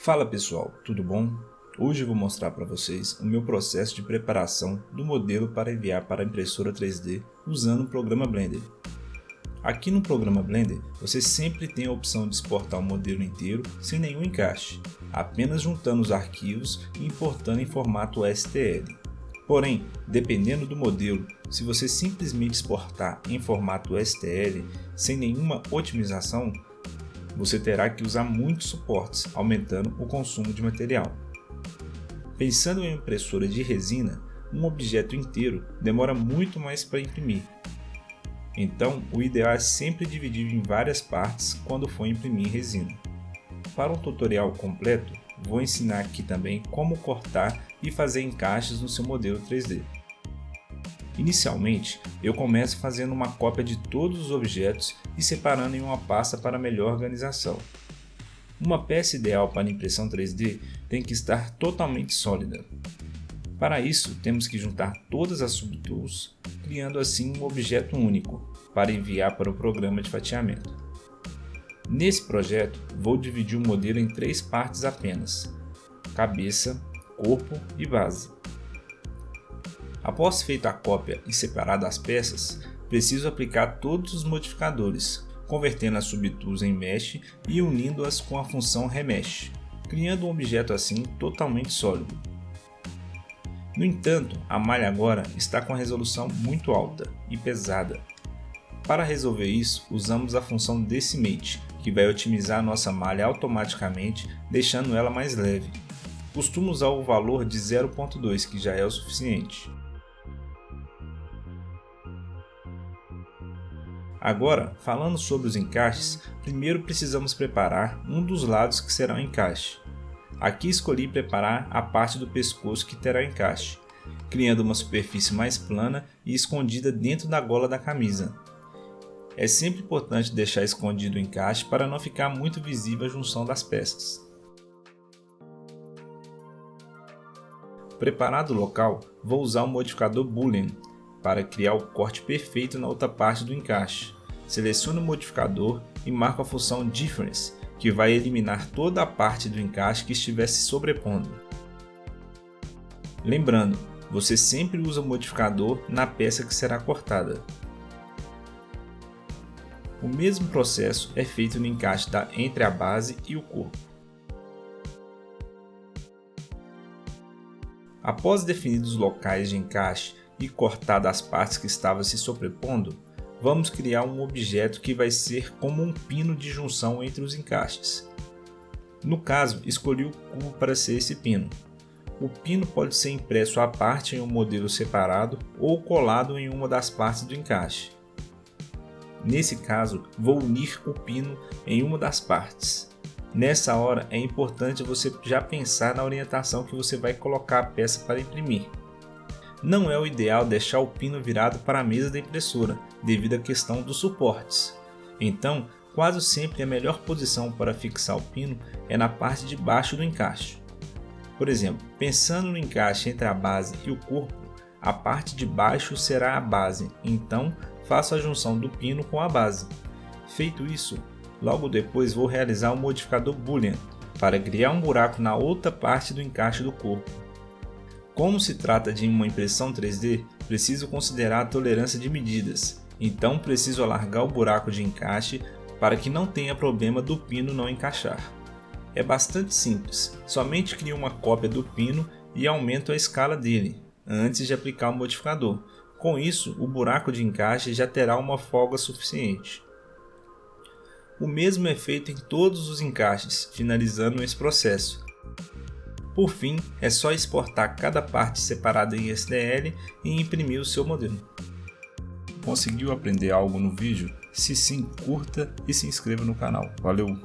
Fala pessoal, tudo bom? Hoje eu vou mostrar para vocês o meu processo de preparação do modelo para enviar para a impressora 3D usando o programa Blender. Aqui no programa Blender, você sempre tem a opção de exportar o modelo inteiro sem nenhum encaixe, apenas juntando os arquivos e importando em formato STL. Porém, dependendo do modelo, se você simplesmente exportar em formato STL sem nenhuma otimização, você terá que usar muitos suportes, aumentando o consumo de material. Pensando em uma impressora de resina, um objeto inteiro demora muito mais para imprimir. Então, o ideal é sempre dividir em várias partes quando for imprimir resina. Para um tutorial completo, vou ensinar aqui também como cortar e fazer encaixes no seu modelo 3D. Inicialmente, eu começo fazendo uma cópia de todos os objetos e separando em uma pasta para melhor organização. Uma peça ideal para impressão 3D tem que estar totalmente sólida. Para isso, temos que juntar todas as subtools, criando assim um objeto único para enviar para o programa de fatiamento. Nesse projeto, vou dividir o modelo em 3 partes apenas: cabeça, corpo e base. Após feita a cópia e separada as peças, preciso aplicar todos os modificadores, convertendo as subtools em mesh e unindo-as com a função remesh, criando um objeto assim totalmente sólido. No entanto, a malha agora está com a resolução muito alta e pesada. Para resolver isso, usamos a função Decimate, que vai otimizar a nossa malha automaticamente, deixando ela mais leve. Costumo usar o valor de 0.2, que já é o suficiente. Agora, falando sobre os encaixes, primeiro precisamos preparar um dos lados que será o encaixe. Aqui escolhi preparar a parte do pescoço que terá encaixe, criando uma superfície mais plana e escondida dentro da gola da camisa. É sempre importante deixar escondido o encaixe para não ficar muito visível a junção das peças. Preparado o local, vou usar o modificador Boolean para criar o corte perfeito na outra parte do encaixe. Seleciono o modificador e marco a função Difference, que vai eliminar toda a parte do encaixe que estiver se sobrepondo. Lembrando, você sempre usa o modificador na peça que será cortada. O mesmo processo é feito no encaixe entre a base e o corpo. Após definidos os locais de encaixe e cortadas as partes que estavam se sobrepondo, vamos criar um objeto que vai ser como um pino de junção entre os encaixes. No caso, escolhi o cubo para ser esse pino. O pino pode ser impresso à parte em um modelo separado ou colado em uma das partes do encaixe. Nesse caso, vou unir o pino em uma das partes. Nessa hora é importante você já pensar na orientação que você vai colocar a peça para imprimir. Não é o ideal deixar o pino virado para a mesa da impressora, devido à questão dos suportes. Então, quase sempre a melhor posição para fixar o pino é na parte de baixo do encaixe. Por exemplo, pensando no encaixe entre a base e o corpo, a parte de baixo será a base, então faço a junção do pino com a base. Feito isso, logo depois vou realizar o modificador Boolean para criar um buraco na outra parte do encaixe do corpo. Como se trata de uma impressão 3D, preciso considerar a tolerância de medidas, então preciso alargar o buraco de encaixe para que não tenha problema do pino não encaixar. É bastante simples, somente crio uma cópia do pino e aumento a escala dele, antes de aplicar o modificador. Com isso, o buraco de encaixe já terá uma folga suficiente. O mesmo é feito em todos os encaixes, finalizando esse processo. Por fim, é só exportar cada parte separada em STL e imprimir o seu modelo. Conseguiu aprender algo no vídeo? Se sim, curta e se inscreva no canal. Valeu!